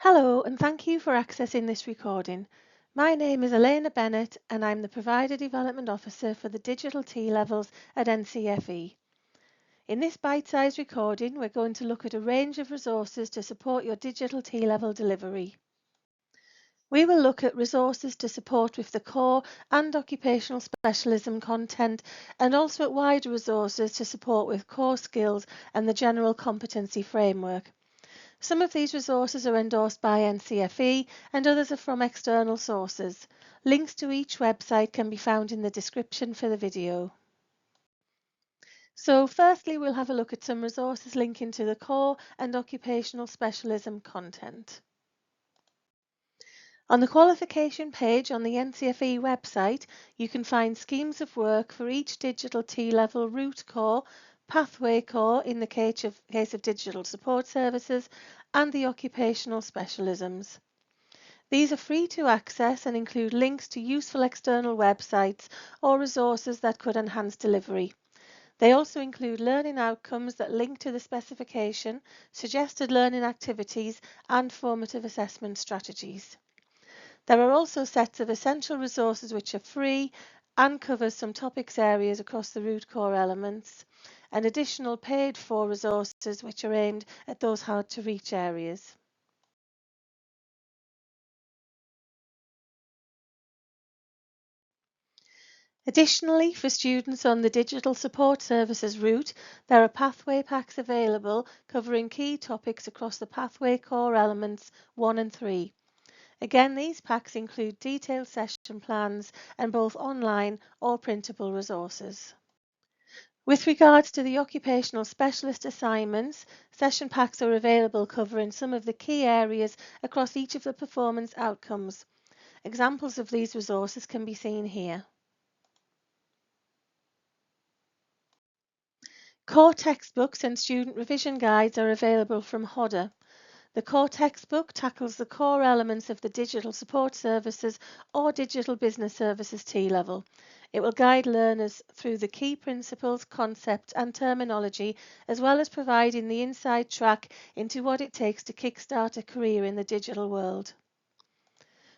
Hello, and thank you for accessing this recording. My name is Elena Bennett, and I'm the Provider Development Officer for the Digital T levels at NCFE. In this bite-sized recording, we're going to look at a range of resources to support your Digital T level delivery. We will look at resources to support with the core and occupational specialism content, and also at wider resources to support with core skills and the general competency framework. Some of these resources are endorsed by NCFE and others are from external sources. Links to each website can be found in the description for the video. So firstly, we'll have a look at some resources linking to the core and occupational specialism content. On the qualification page on the NCFE website, you can find schemes of work for each digital T-level route core, pathway core in the case of digital support services, and the occupational specialisms. These are free to access and include links to useful external websites or resources that could enhance delivery. They also include learning outcomes that link to the specification, suggested learning activities, and formative assessment strategies. There are also sets of essential resources which are free and cover some topics areas across the root core elements, and additional paid for resources which are aimed at those hard to reach areas. Additionally, for students on the digital support services route, there are pathway packs available covering key topics across the pathway core elements 1 and 3. Again, these packs include detailed session plans and both online or printable resources. With regards to the occupational specialist assignments, session packs are available covering some of the key areas across each of the performance outcomes. Examples of these resources can be seen here. Core textbooks and student revision guides are available from Hodder. The core textbook tackles the core elements of the digital support services or digital business services T-level. It will guide learners through the key principles, concepts and terminology, as well as providing the inside track into what it takes to kickstart a career in the digital world.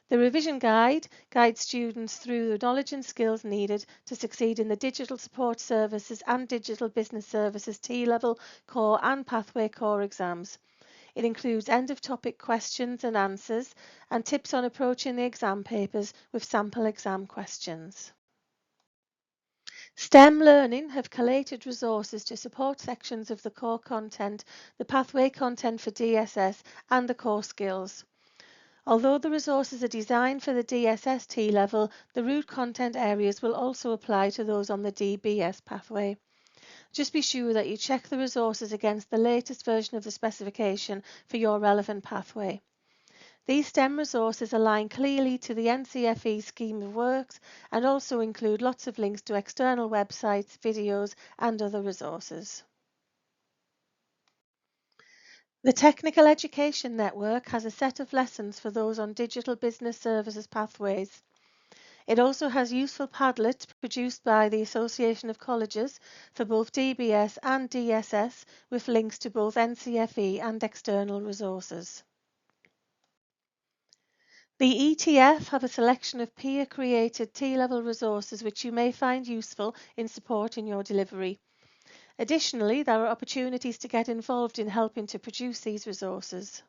The revision guide guides students through the knowledge and skills needed to succeed in the digital support services and digital business services T-level, core and pathway core exams. It includes end-of-topic questions and answers and tips on approaching the exam papers with sample exam questions. STEM Learning have collated resources to support sections of the core content, the pathway content for DSS and the core skills. Although the resources are designed for the DSS T-level, the root content areas will also apply to those on the DBS pathway. Just be sure that you check the resources against the latest version of the specification for your relevant pathway. These STEM resources align clearly to the NCFE scheme of works and also include lots of links to external websites, videos and other resources. The Technical Education Network has a set of lessons for those on digital business services pathways. It also has useful Padlets produced by the Association of Colleges for both DBS and DSS with links to both NCFE and external resources. The ETF have a selection of peer-created T-level resources which you may find useful in supporting your delivery. Additionally, there are opportunities to get involved in helping to produce these resources.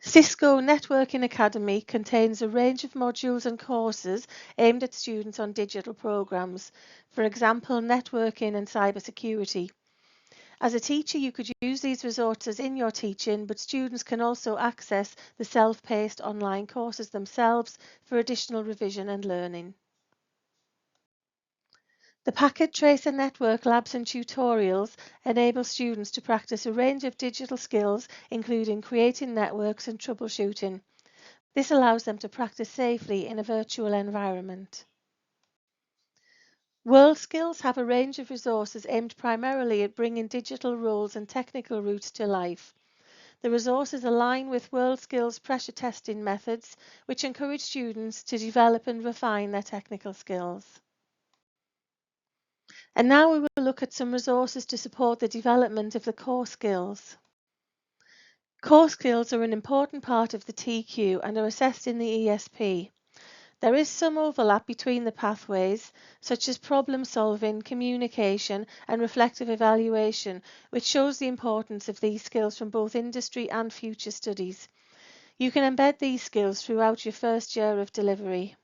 CISCO Networking Academy contains a range of modules and courses aimed at students on digital programs, for example, networking and cybersecurity. As a teacher, you could use these resources in your teaching, but students can also access the self-paced online courses themselves for additional revision and learning. The Packet Tracer Network labs and tutorials enable students to practice a range of digital skills, including creating networks and troubleshooting. This allows them to practice safely in a virtual environment. WorldSkills have a range of resources aimed primarily at bringing digital roles and technical routes to life. The resources align with WorldSkills pressure testing methods, which encourage students to develop and refine their technical skills. And now we will look at some resources to support the development of the core skills. Core skills are an important part of the TQ and are assessed in the ESP. There is some overlap between the pathways, such as problem solving, communication and reflective evaluation, which shows the importance of these skills from both industry and future studies. You can embed these skills throughout your first year of delivery.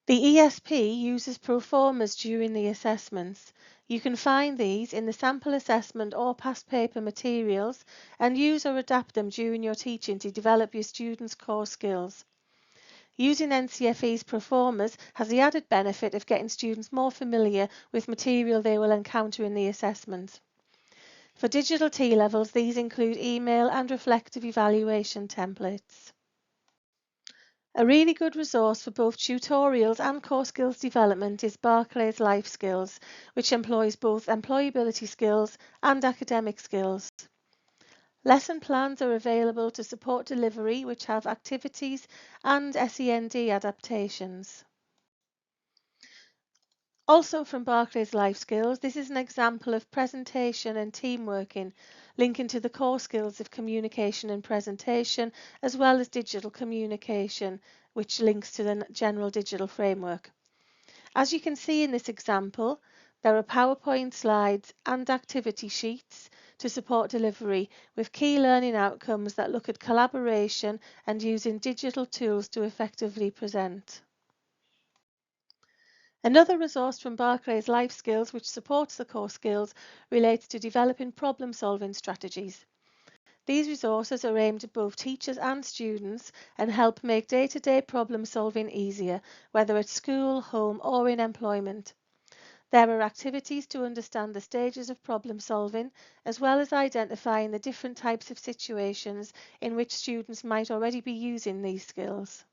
The ESP uses proformas during the assessments. You can find these in the sample assessment or past paper materials and use or adapt them during your teaching to develop your students' core skills. Using NCFE's proformas has the added benefit of getting students more familiar with material they will encounter in the assessment. For digital T levels, these include email and reflective evaluation templates. A really good resource for both tutorials and core skills development is Barclays Life Skills, which employs both employability skills and academic skills. Lesson plans are available to support delivery, which have activities and SEND adaptations. Also from Barclays Life Skills, this is an example of presentation and team working, linking to the core skills of communication and presentation, as well as digital communication, which links to the general digital framework. As you can see in this example, there are PowerPoint slides and activity sheets to support delivery with key learning outcomes that look at collaboration and using digital tools to effectively present. Another resource from Barclays Life Skills, which supports the core skills, relates to developing problem-solving strategies. These resources are aimed at both teachers and students and help make day-to-day problem-solving easier, whether at school, home or in employment. There are activities to understand the stages of problem-solving, as well as identifying the different types of situations in which students might already be using these skills.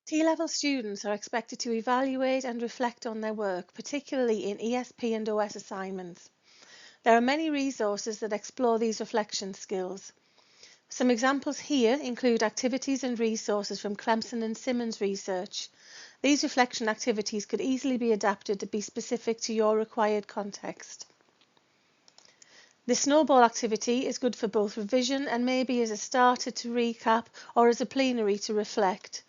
T-level students are expected to evaluate and reflect on their work, particularly in ESP and OS assignments. There are many resources that explore these reflection skills. Some examples here include activities and resources from Clemson and Simmons research. These reflection activities could easily be adapted to be specific to your required context. The snowball activity is good for both revision and maybe as a starter to recap or as a plenary to reflect.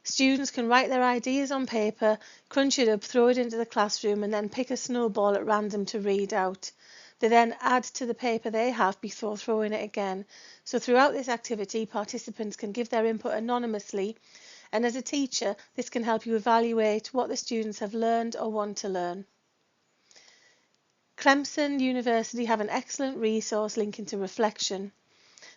Students can write their ideas on paper, crunch it up, throw it into the classroom and then pick a snowball at random to read out. They then add to the paper they have before throwing it again. So throughout this activity, participants can give their input anonymously, and as a teacher, this can help you evaluate what the students have learned or want to learn. Clemson University have an excellent resource linking to reflection.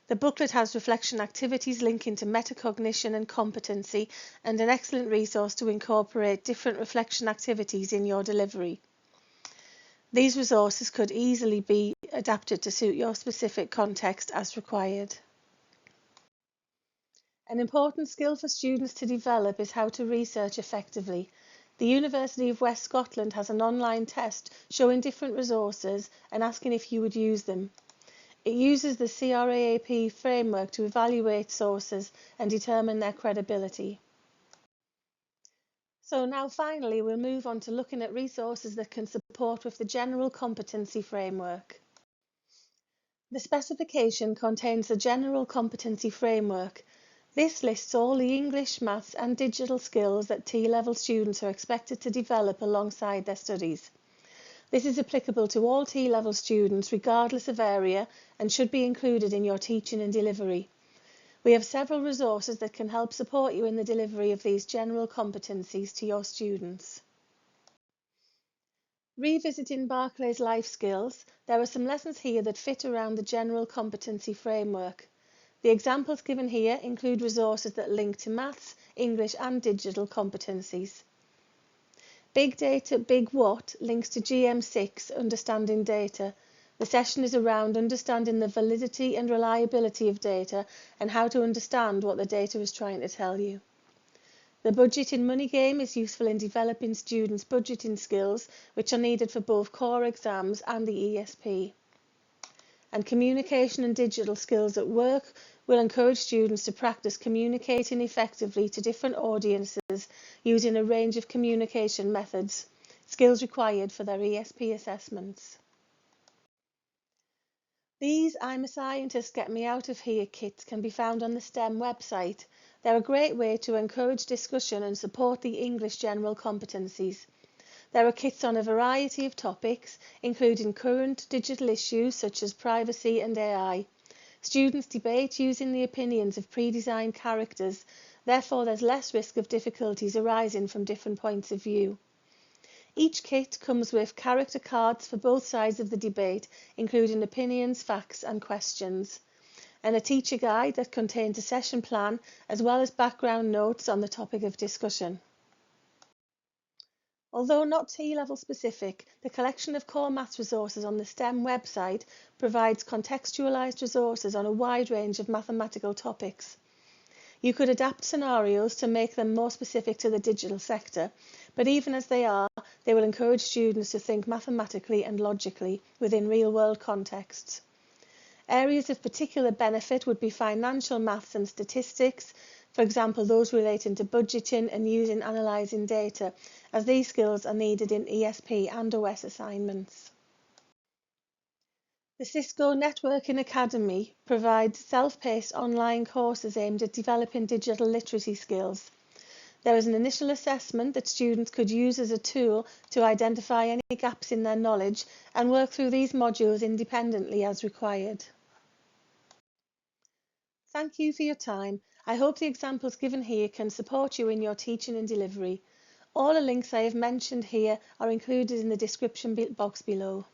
The booklet has reflection activities linking to metacognition and competency, and an excellent resource to incorporate different reflection activities in your delivery. These resources could easily be adapted to suit your specific context as required. An important skill for students to develop is how to research effectively. The University of West Scotland has an online test showing different resources and asking if you would use them. It uses the CRAAP framework to evaluate sources and determine their credibility. So now finally we'll move on to looking at resources that can support with the general competency framework. The specification contains the general competency framework. This lists all the English, maths and digital skills that T-level students are expected to develop alongside their studies. This is applicable to all T-level students regardless of area and should be included in your teaching and delivery. We have several resources that can help support you in the delivery of these general competencies to your students. Revisiting Barclays Life Skills, there are some lessons here that fit around the general competency framework. The examples given here include resources that link to maths, English and digital competencies. Big Data, Big What links to GM6, Understanding Data. The session is around understanding the validity and reliability of data and how to understand what the data is trying to tell you. The Budgeting Money Game is useful in developing students' budgeting skills, which are needed for both core exams and the ESP. And Communication and Digital Skills at Work will encourage students to practice communicating effectively to different audiences using a range of communication methods, skills required for their ESP assessments. These I'm a Scientist Get Me Out of Here kits can be found on the STEM website. They're a great way to encourage discussion and support the English general competencies. There are kits on a variety of topics, including current digital issues such as privacy and AI. Students debate using the opinions of pre-designed characters, therefore there's less risk of difficulties arising from different points of view. Each kit comes with character cards for both sides of the debate, including opinions, facts and questions, and a teacher guide that contains a session plan as well as background notes on the topic of discussion. Although not T-level specific, the collection of core maths resources on the STEM website provides contextualised resources on a wide range of mathematical topics. You could adapt scenarios to make them more specific to the digital sector, but even as they are, they will encourage students to think mathematically and logically within real-world contexts. Areas of particular benefit would be financial maths and statistics, for example those relating to budgeting and using analysing data, as these skills are needed in ESP and OS assignments. The CISCO Networking Academy provides self-paced online courses aimed at developing digital literacy skills. There is an initial assessment that students could use as a tool to identify any gaps in their knowledge and work through these modules independently as required. Thank you for your time. I hope the examples given here can support you in your teaching and delivery. All the links I have mentioned here are included in the description box below.